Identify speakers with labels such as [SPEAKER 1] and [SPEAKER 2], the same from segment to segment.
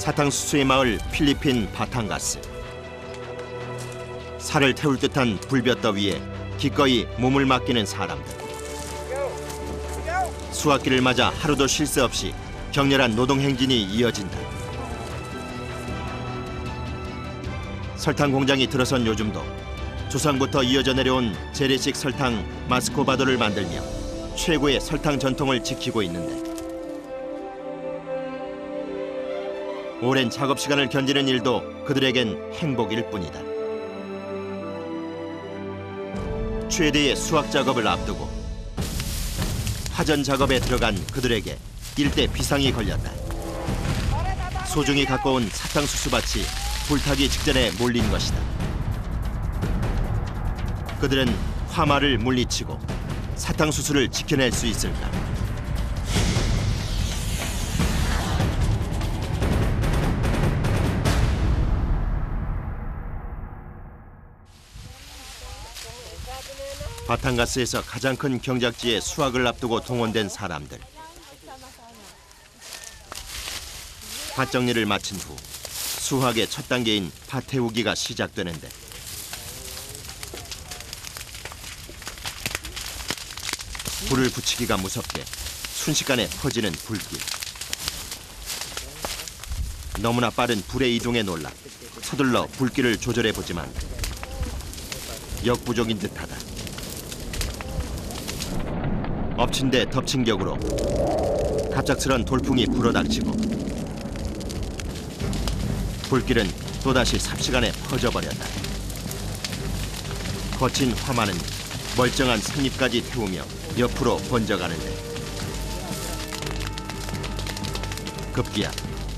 [SPEAKER 1] 사탕수수의 마을 필리핀 바탕가스. 살을 태울 듯한 불볕 더위에 기꺼이 몸을 맡기는 사람들. 수확기를 맞아 하루도 쉴 새 없이 격렬한 노동 행진이 이어진다. 설탕 공장이 들어선 요즘도 조상부터 이어져 내려온 재래식 설탕 마스코바도를 만들며 최고의 설탕 전통을 지키고 있는데, 오랜 작업 시간을 견디는 일도 그들에겐 행복일 뿐이다. 최대의 수확 작업을 앞두고 화전 작업에 들어간 그들에게 일대 비상이 걸렸다. 소중히 갖고 온 사탕수수밭이 불타기 직전에 몰린 것이다. 그들은 화마를 물리치고 사탕수수를 지켜낼 수 있을까? 바탕가스에서 가장 큰 경작지에 수확을 앞두고 동원된 사람들. 밭 정리를 마친 후 수확의 첫 단계인 밭 태우기가 시작되는데, 불을 붙이기가 무섭게 순식간에 퍼지는 불길. 너무나 빠른 불의 이동에 놀라 서둘러 불길을 조절해보지만 역부족인 듯하다. 엎친 데 덮친 격으로 갑작스런 돌풍이 불어닥치고 불길은 또다시 삽시간에 퍼져버렸다. 거친 화마는 멀쩡한 상잎까지 태우며 옆으로 번져가는데, 급기야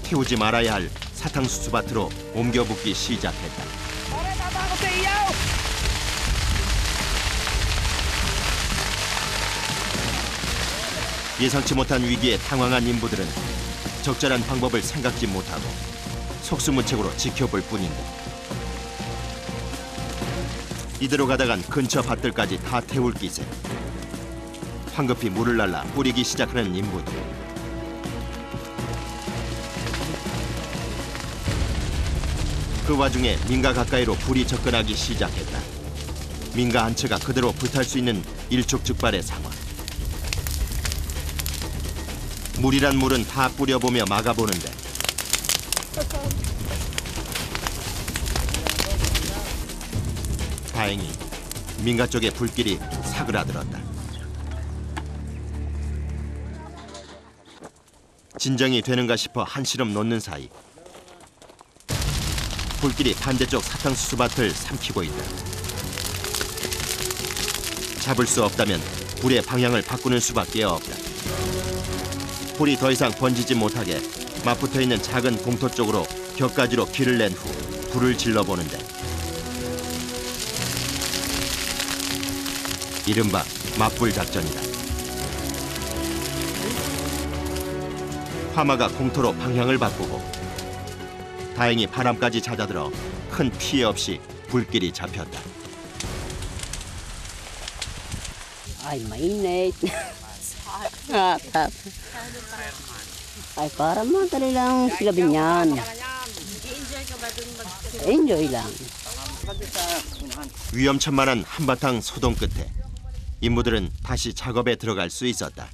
[SPEAKER 1] 태우지 말아야 할 사탕수수밭으로 옮겨 붓기 시작했다. 예상치 못한 위기에 당황한 인부들은 적절한 방법을 생각지 못하고 속수무책으로 지켜볼 뿐인데, 이대로 가다간 근처 밭들까지 다 태울 기세. 황급히 물을 날라 뿌리기 시작하는 인부들. 그 와중에 민가 가까이로 불이 접근하기 시작했다. 민가 한 채가 그대로 불탈 수 있는 일촉즉발의 상황. 물이란 물은 다 뿌려보며 막아보는데 다행히 민가 쪽의 불길이 사그라들었다. 진정이 되는가 싶어 한시름 놓는 사이 불길이 반대쪽 사탕수수밭을 삼키고 있다. 잡을 수 없다면 불의 방향을 바꾸는 수밖에 없다. 불이 더 이상 번지지 못하게 맞붙어 있는 작은 봉토 쪽으로 격가지로 길을 낸 후 불을 질러보는데, 이른바 맞불 작전이다. 화마가 공터로 방향을 바꾸고 다행히 바람까지 잦아들어 큰 피해 없이 불길이 잡혔다.
[SPEAKER 2] Ay, mainit. Ay, para madali lang sila binyan. Enjoy lang.
[SPEAKER 1] 위험천만한 한바탕 소동 끝에 인부들은 다시 작업에 들어갈 수 있었다.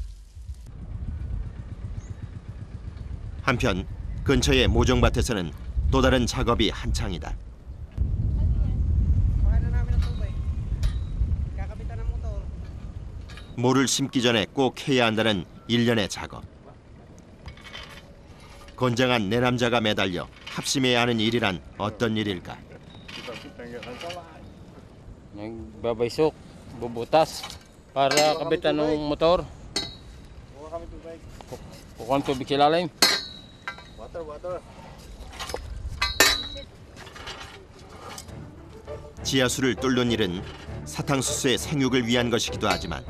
[SPEAKER 1] 한편 근처의 모종밭에서는 또 다른 작업이 한창이다. 모를 심기 전에 꼭 해야 한다는 일련의 작업. 건장한 내 남자가 매달려 합심해야 하는 일이란 어떤 일일까?
[SPEAKER 3] Nagbabaysok, bubutas para kabitan ng motor. Kukuha tubig sa ilalim.
[SPEAKER 4] Water.
[SPEAKER 1] 지하수를 뚫는 일은 사탕수수의 생육을 위한 것이기도 하지만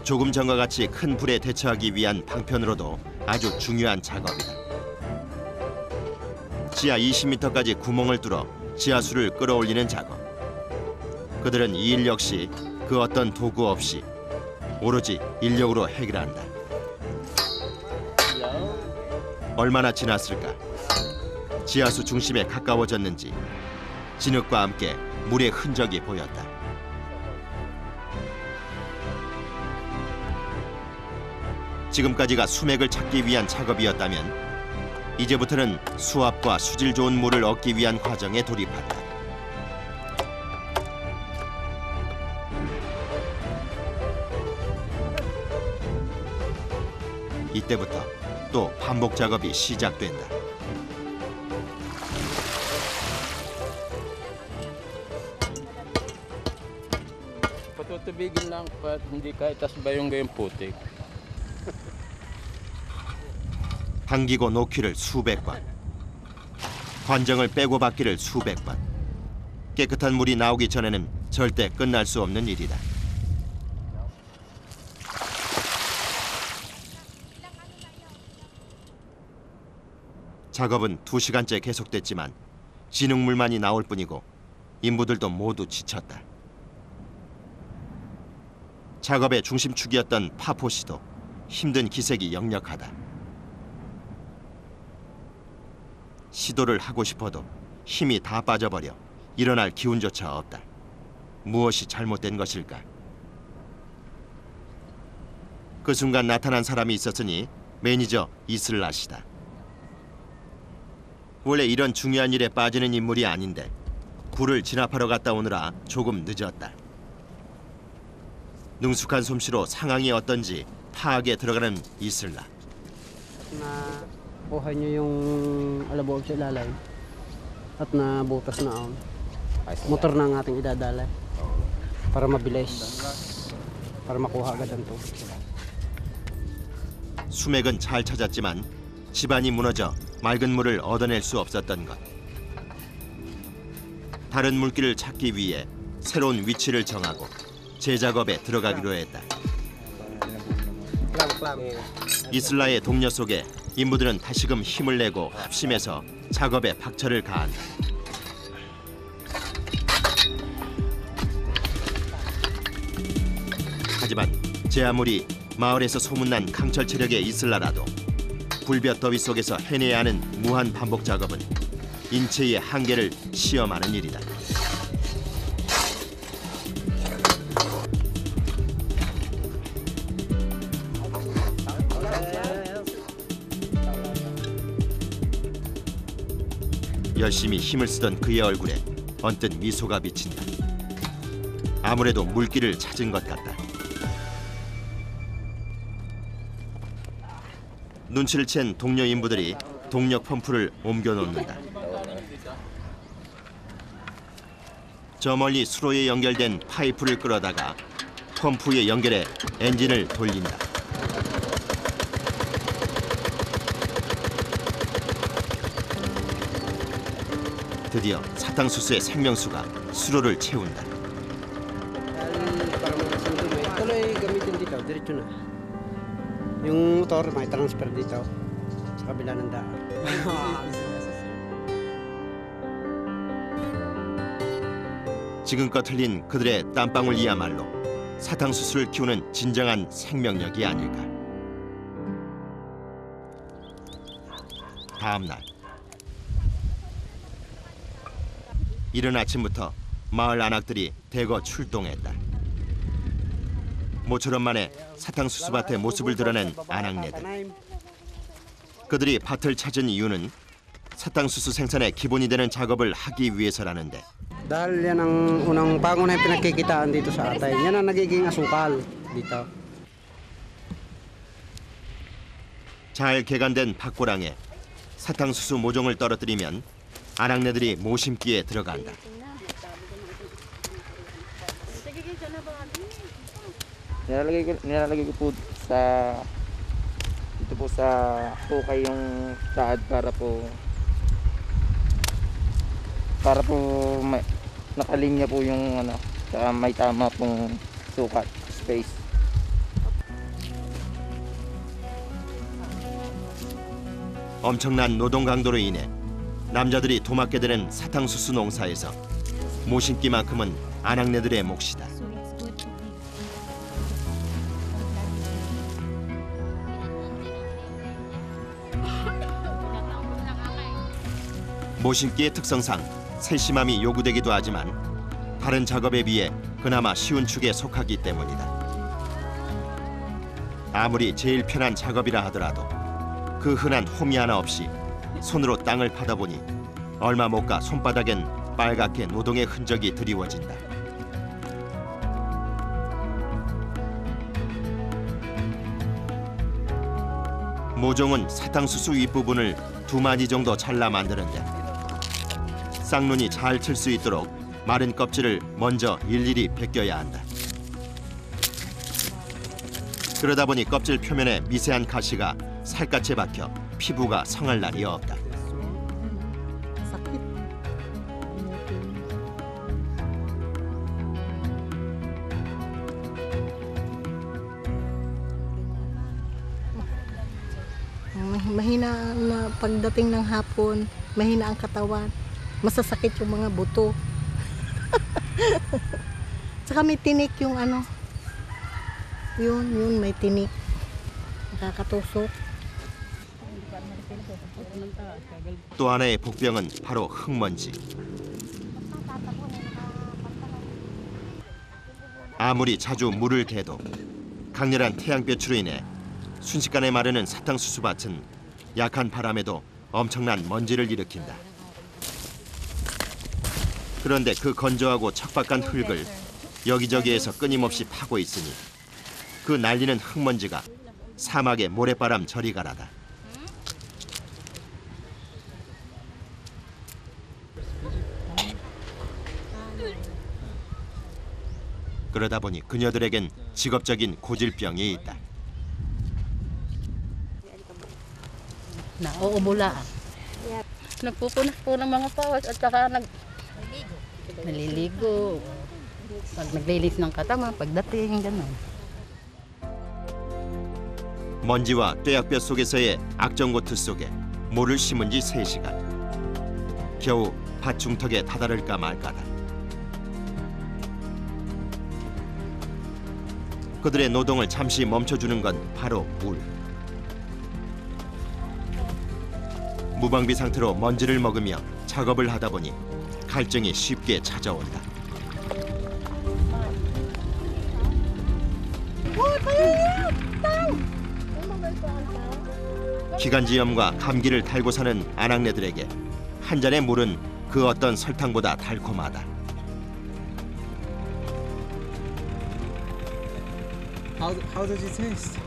[SPEAKER 1] 조금 전과 같이 큰 불에 대처하기 위한 방편으로도 아주 중요한 작업이다. 지하 20m까지 구멍을 뚫어 지하수를 끌어올리는 작업. 그들은 이 일 역시 그 어떤 도구 없이 오로지 인력으로 해결한다. 얼마나 지났을까? 지하수 중심에 가까워졌는지 진흙과 함께 물의 흔적이 보였다. 지금까지가 수맥을 찾기 위한 작업이었다면 이제부터는 수압과 수질 좋은 물을 얻기 위한 과정에 돌입한다. 이때부터 또 반복 작업이 시작된다.
[SPEAKER 3] Patutubigin lang pa hindi kahit tas bayong-bayong putik.
[SPEAKER 1] 당기고 놓기를 수백 번, 관정을 빼고 받기를 수백 번. 깨끗한 물이 나오기 전에는 절대 끝날 수 없는 일이다. 작업은 2시간째 계속됐지만 진흙물만이 나올 뿐이고 인부들도 모두 지쳤다. 작업의 중심축이었던 파포 씨도 힘든 기색이 역력하다. 시도를 하고 싶어도 힘이 다 빠져버려 일어날 기운조차 없다. 무엇이 잘못된 것일까? 그 순간 나타난 사람이 있었으니 매니저 이슬라 씨다. 원래 이런 중요한 일에 빠지는 인물이 아닌데 굴을 진압하러 갔다 오느라 조금 늦었다. 능숙한 솜씨로 상황이 어떤지 파악에 들어가는 이슬라.
[SPEAKER 2] Kuha nyo yung alabog sa ilalim at nabutas na on. Motor na ang ating idadala para mabilis, para makuha agad ang tubig.
[SPEAKER 1] 수맥은 잘 찾았지만 집안이 무너져 맑은 물을 얻어낼 수 없었던 것. 다른 물길을 찾기 위해 새로운 위치를 정하고 재작업에 들어가기로 했다. 이슬라의 동료 속에 인부들은 다시금 힘을 내고 합심해서 작업에 박차를 가한다. 하지만 제 아무리 마을에서 소문난 강철 체력의 이슬라라도 불볕 더위 속에서 해내야 하는 무한 반복 작업은 인체의 한계를 시험하는 일이다. 열심히 힘을 쓰던 그의 얼굴에 언뜻 미소가 비친다. 아무래도 물길을 찾은 것 같다. 눈치를 챈 동료 인부들이 동력 펌프를 옮겨 놓는다. 저 멀리 수로에 연결된 파이프를 끌어다가 펌프에 연결해 엔진을 돌린다. 드디어 사탕수수의 생명수가 수로를 채운다.
[SPEAKER 2] Tuloy gamitin dito, diretso na. Yung motor may transfer dito sa kabila ng daan.
[SPEAKER 1] 지금껏 흘린 그들의 땀방울이야말로 사탕수수를 키우는 진정한 생명력이 아닐까. 다음 날 이른 아침부터 마을 안악들이 대거 출동했다. 모처럼 만에 사탕수수 밭의 모습을 드러낸 안악네들. 그들이 밭을 찾은 이유는 사탕수수 생산의 기본이 되는 작업을 하기 위해서라는데
[SPEAKER 2] Dahil yan ang unang pangunahing pinagkikitaan dito sa atay. Yan ang nagiging asukal dito.
[SPEAKER 1] 잘 개간된 밭고랑에 사탕수수 모종을 떨어뜨리면 안악네들이 모심기에 들어간다.
[SPEAKER 5] Nilalagay ko po sa dito po sa ukay yung saad para po nakalinya po yung ano, saka may tama pong sukat, space.
[SPEAKER 1] 엄청난 노동 강도로 인해 남자들이 도맡게 되는 사탕수수 농사에서 모심기만큼은 안악네들의 몫이다. 모심기의 특성상 세심함이 요구되기도 하지만 다른 작업에 비해 그나마 쉬운 축에 속하기 때문이다. 아무리 제일 편한 작업이라 하더라도 그 흔한 홈이 하나 없이 손으로 땅을 파다 보니 얼마 못 가 손바닥엔 빨갛게 노동의 흔적이 드리워진다. 모종은 사탕수수 윗부분을 2마디 정도 잘라 만드는데 쌍눈이 잘 틀 수 있도록 마른 껍질을 먼저 일일이 벗겨야 한다. 그러다 보니 껍질 표면에 미세한 가시가 살갗에 박혀 피부가 성할 날이 없다.
[SPEAKER 6] Mahina na pagdating ng hapon, mahina ang katawan, masasakit yung mga buto. Saka may tinik yung ano, yun may tinik, nakakatusok.
[SPEAKER 1] 또 하나의 복병은 바로 흙먼지. 아무리 자주 물을 개도 강렬한 태양볕으로 인해 순식간에 마르는 사탕수수 밭은 약한 바람에도 엄청난 먼지를 일으킨다. 그런데 그 건조하고 척박한 흙을 여기저기에서 끊임없이 파고 있으니 그 날리는 흙먼지가 사막의 모래바람 저리가라다. 그러다 보니 그녀들에겐 직업적인 고질병이 있다.
[SPEAKER 7] Nauubula. Nagpupunas po ng mga pawas at saka naliligo. Pag naglilis ng katawan, pagdating, gano'n.
[SPEAKER 1] 먼지와 뙤약볕 속에서의 악정고투 속에 모를 심은 지 3시간. 겨우 밭 중턱에 다다를까 말까다. 그들의 노동을 잠시 멈춰주는 건 바로 물. 무방비 상태로 먼지를 먹으며 작업을 하다 보니 갈증이 쉽게 찾아온다. 기관지염과 감기를 달고 사는 아낙네들에게 한 잔의 물은 그 어떤 설탕보다 달콤하다.
[SPEAKER 2] How does it taste?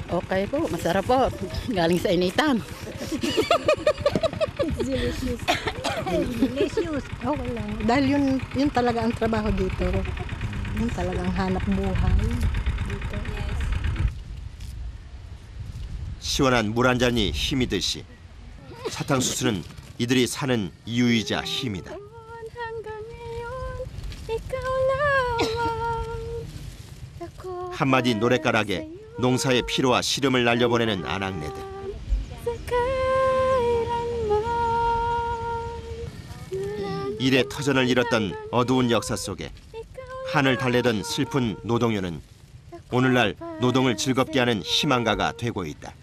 [SPEAKER 7] Okay po, masarap po. Galing sa initan.
[SPEAKER 6] Delicious. Delicious. Okay lang. Dahil yun talaga ang trabaho dito. Yun talagang hanap buhay dito.
[SPEAKER 1] 시원한 물 한 잔이 힘이듯이 사탕수수는 이들이 사는 이유이자 힘이다. 한마디 노랫가락에 농사의 피로와 시름을 날려보내는 아낙네들. 일의 터전을 잃었던 어두운 역사 속에 한을 달래던 슬픈 노동요는 오늘날 노동을 즐겁게 하는 희망가가 되고 있다.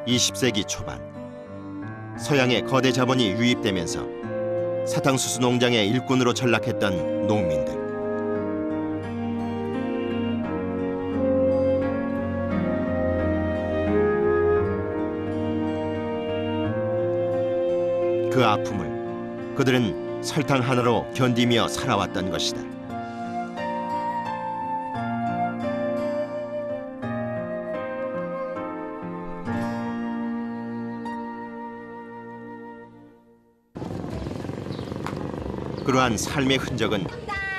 [SPEAKER 1] (20세기) 초반 서양의 거대 자본이 유입되면서 사탕수수 농장의 일꾼으로 전락했던 농민들. 그 아픔을 그들은 설탕 하나로 견디며 살아왔던 것이다. 그러한 삶의 흔적은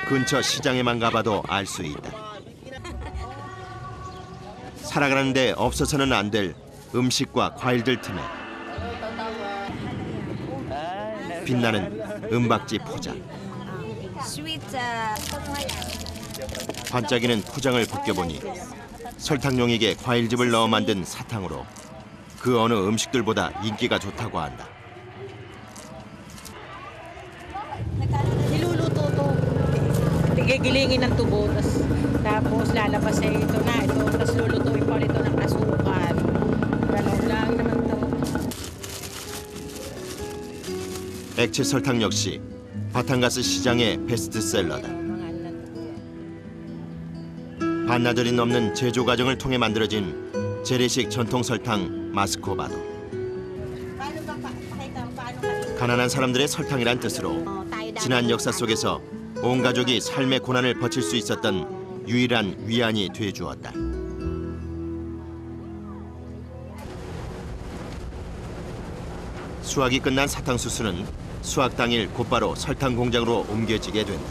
[SPEAKER 1] 근처 시장에만 가봐도 알 수 있다. 살아가는데 없어서는 안 될 음식과 과일들 틈에 빛나는 은박지 포장. 반짝이는 포장을 벗겨보니 설탕용액에 과일즙을 넣어 만든 사탕으로 그 어느 음식들보다 인기가 좋다고 한다.
[SPEAKER 8] gigilingin ng tubo, tapos lalabas sa ito na ito, tapos lulutuin pa ulit ito ng asukal. Ganun lang naman to.
[SPEAKER 1] 액체 설탕 역시 바탄가스 시장의 베스트셀러다. 반나절이 넘는 제조 과정을 통해 만들어진 재래식 전통 설탕 마스코바도. 가난한 사람들의 설탕이란 뜻으로 지난 역사 속에서 온 가족이 삶의 고난을 버틸 수 있었던 유일한 위안이 돼 주었다. 수확이 끝난 사탕수수는 수확 당일 곧바로 설탕 공장으로 옮겨지게 된다.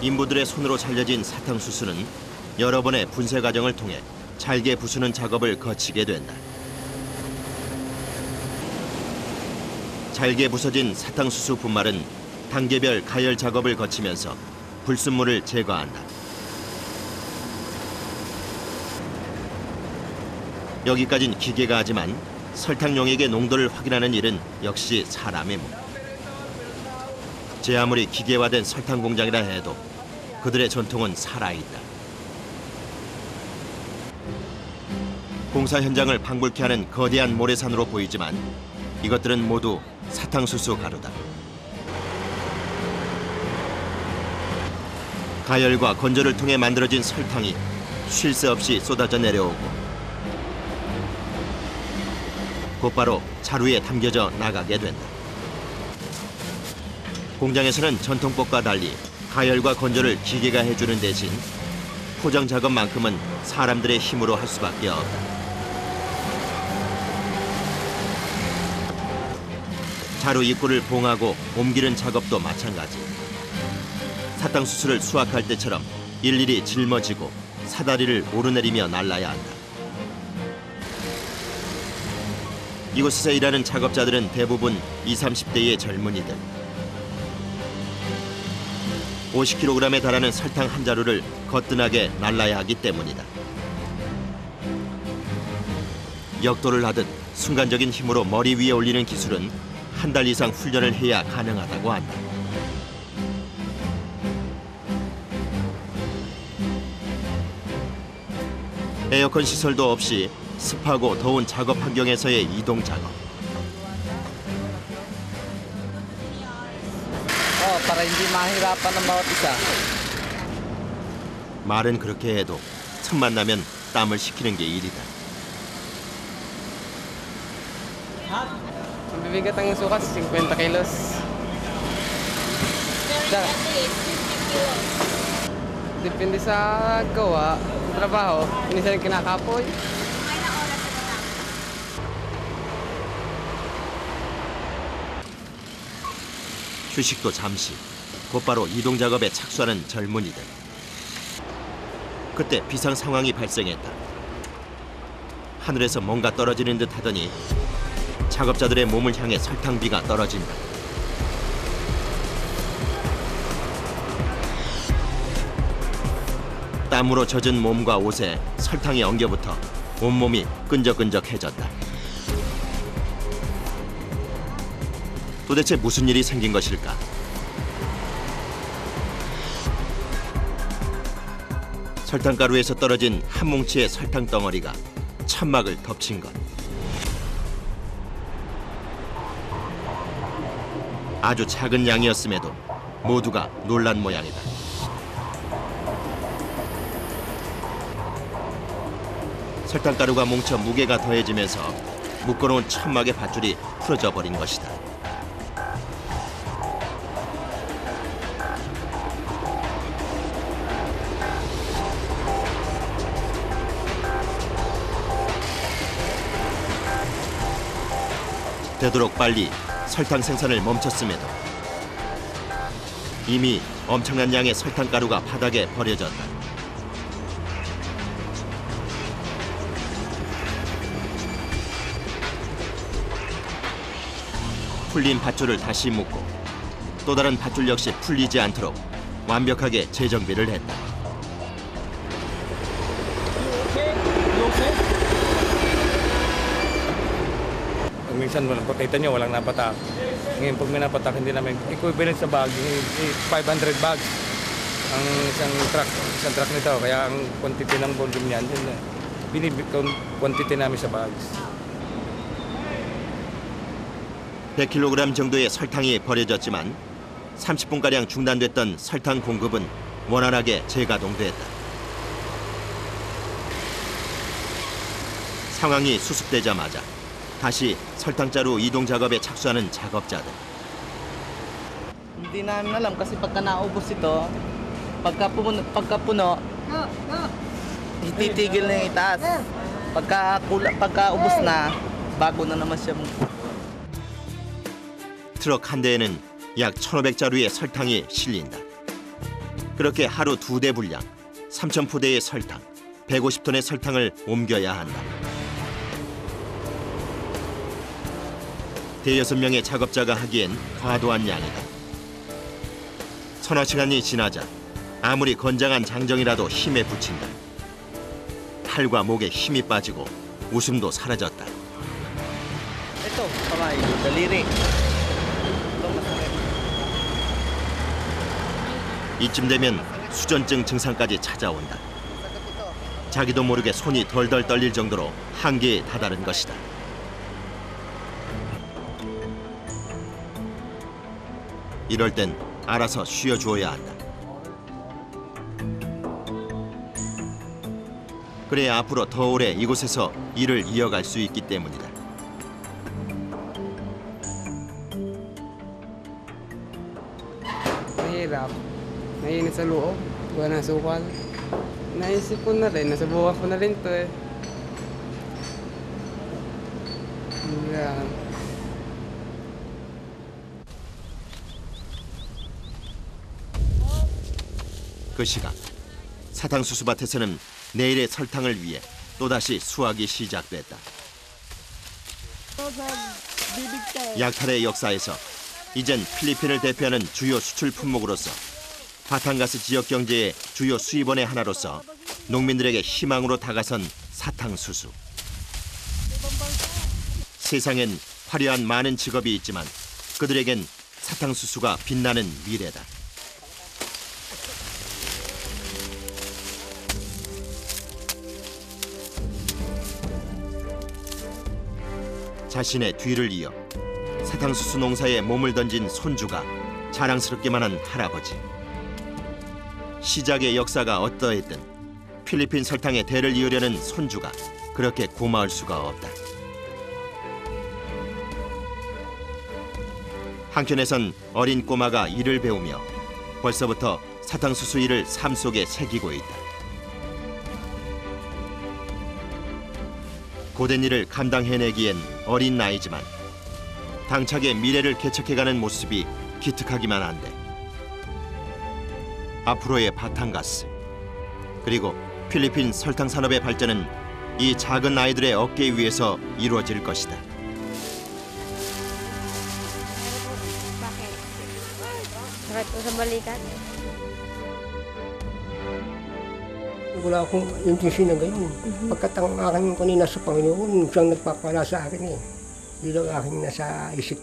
[SPEAKER 1] 인부들의 손으로 잘려진 사탕수수는 여러 번의 분쇄 과정을 통해 잘게 부수는 작업을 거치게 된다. 잘게 부서진 사탕수수 분말은 단계별 가열 작업을 거치면서 불순물을 제거한다. 여기까진 기계가 하지만 설탕용액의 농도를 확인하는 일은 역시 사람의 몫. 제 아무리 기계화된 설탕 공장이라 해도 그들의 전통은 살아있다. 공사 현장을 방불케 하는 거대한 모래산으로 보이지만 이것들은 모두 사탕수수 가루다. 가열과 건조를 통해 만들어진 설탕이 쉴 새 없이 쏟아져 내려오고 곧바로 자루에 담겨져 나가게 된다. 공장에서는 전통법과 달리 가열과 건조를 기계가 해주는 대신 포장 작업만큼은 사람들의 힘으로 할 수밖에 없다. 자루 입구를 봉하고 옮기는 작업도 마찬가지. 사탕수수를 수확할 때처럼 일일이 짊어지고 사다리를 오르내리며 날라야 한다. 이곳에서 일하는 작업자들은 대부분 20, 30대의 젊은이들. 50kg에 달하는 설탕 한 자루를 거뜬하게 날라야 하기 때문이다. 역도를 하듯 순간적인 힘으로 머리 위에 올리는 기술은 한 달 이상 훈련을 해야 가능하다고 한다. 에어컨 시설도 없이 습하고 더운 작업 환경에서의 이동 작업.
[SPEAKER 5] para hindi mahirapan ng bawat isa.
[SPEAKER 1] 말은 그렇게 해도 틈만 나면 땀을 식히는 게 일이다.
[SPEAKER 5] Mabibigat ang sukat, 50 kilos. Depende sa gawa, sa trabaho, minsan kinakapoy.
[SPEAKER 1] 휴식도 잠시, 곧바로 이동 작업에 착수하는 젊은이들. 그때 비상 상황이 발생했다. 하늘에서 뭔가 떨어지는 듯 하더니 작업자들의 몸을 향해 설탕비가 떨어진다. 땀으로 젖은 몸과 옷에 설탕이 엉겨붙어 온몸이 끈적끈적해졌다. 도대체 무슨 일이 생긴 것일까? 설탕가루에서 떨어진 한 뭉치의 설탕 덩어리가 천막을 덮친 것. 아주 작은 양이었음에도 모두가 놀란 모양이다. 설탕가루가 뭉쳐 무게가 더해지면서 묶어놓은 천막의 밧줄이 풀어져 버린 것이다. 되도록 빨리 설탕 생산을 멈췄음에도 이미 엄청난 양의 설탕가루가 바닥에 버려졌다. 풀린 밧줄을 다시 묶고 또 다른 밧줄 역시 풀리지 않도록 완벽하게 재정비를 했다.
[SPEAKER 9] Minsan, pagkita nyo, walang napata. Ngayon, pag minapatak, hindi namin equivalent sa bag, 500 bags ang isang truck nito. Kaya ang quantity ng volume niyan, quantity namin sa bags.
[SPEAKER 1] 100kg 정도의 설탕이 버려졌지만 30분가량 중단됐던 설탕 공급은 원활하게 재가동됐다. 상황이 수습되자마자 다시 설탕자루 이동 작업에 착수하는 작업자들.
[SPEAKER 5] Hindi namin alam kasi pagka naubos ito, pagka puno, titigil na yung itaas. Pagka ubos na, bago na naman siya.
[SPEAKER 1] 트럭 한 대에는 약 1,500자루의 설탕이 실린다. 그렇게 하루 2대 분량, 3,000포대의 설탕, 150톤의 설탕을 옮겨야 한다. 대여섯 명의 작업자가 하기엔 과도한 양이다. 서너 시간이 지나자 아무리 건장한 장정이라도 힘에 부친다. 팔과 목에 힘이 빠지고 웃음도 사라졌다.
[SPEAKER 5] Ito, kamay, daliri. Ito, masakit.
[SPEAKER 1] 이쯤 되면 수전증 증상까지 찾아온다. 자기도 모르게 손이 덜덜 떨릴 정도로 한계에 다다른 것이다. 이럴 땐 알아서 쉬어주어야 한다. 그래야 앞으로 더 오래 이곳에서 일을 이어갈 수 있기 때문이다.
[SPEAKER 2] Mahirap. Naiinit sa loob. Gawa ng sukal. Naisip ko na rin. Nasa bukas ko na rin to eh. Yan.
[SPEAKER 1] 그 시각 사탕수수밭에서는 내일의 설탕을 위해 또다시 수확이 시작됐다. 약탈의 역사에서 이젠 필리핀을 대표하는 주요 수출 품목으로서 바탄가스 지역 경제의 주요 수입원의 하나로서 농민들에게 희망으로 다가선 사탕수수. 세상엔 화려한 많은 직업이 있지만 그들에겐 사탕수수가 빛나는 미래다. 자신의 뒤를 이어 사탕수수 농사에 몸을 던진 손주가 자랑스럽기만 한 할아버지. 시작의 역사가 어떠했든 필리핀 설탕의 대를 이으려는 손주가 그렇게 고마울 수가 없다. 한켠에선 어린 꼬마가 일을 배우며 벌써부터 사탕수수 일을 삶 속에 새기고 있다. 고된 일을 감당해내기엔 어린 나이지만 당차게 미래를 개척해가는 모습이 기특하기만 한데 앞으로의 바탄가스 그리고 필리핀 설탕 산업의 발전은 이 작은 아이들의 어깨 위에서 이루어질 것이다.
[SPEAKER 6] Sakit po sa balikat.
[SPEAKER 2] Wala akong intensyon na ganyan. Pagkat ang aking kanina sa Panginoon, siyang nagpapala sa akin eh. Yun ang aking nasa isip.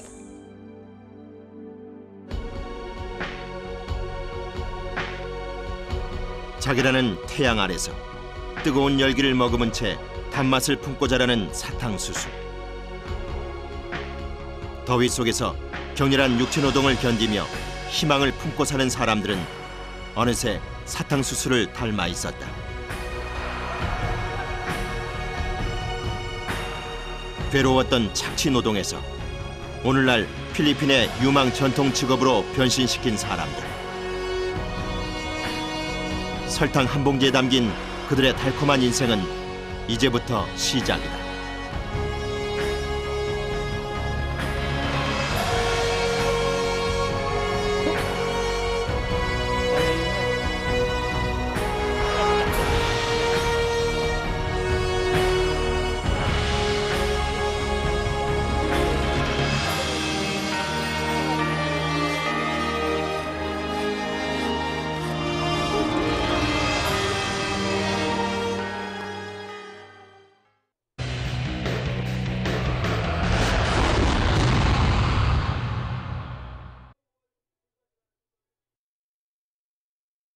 [SPEAKER 1] 자기라는 태양 아래서 뜨거운 열기를 머금은 채 단맛을 품고 자라는 사탕수수. 더위 속에서 격렬한 육체노동을 견디며 희망을 품고 사는 사람들은 어느새 사탕수수를 닮아 있었다. 괴로웠던 착취노동에서 오늘날 필리핀의 유망 전통 직업으로 변신시킨 사람들. 설탕 한 봉지에 담긴 그들의 달콤한 인생은 이제부터 시작이다.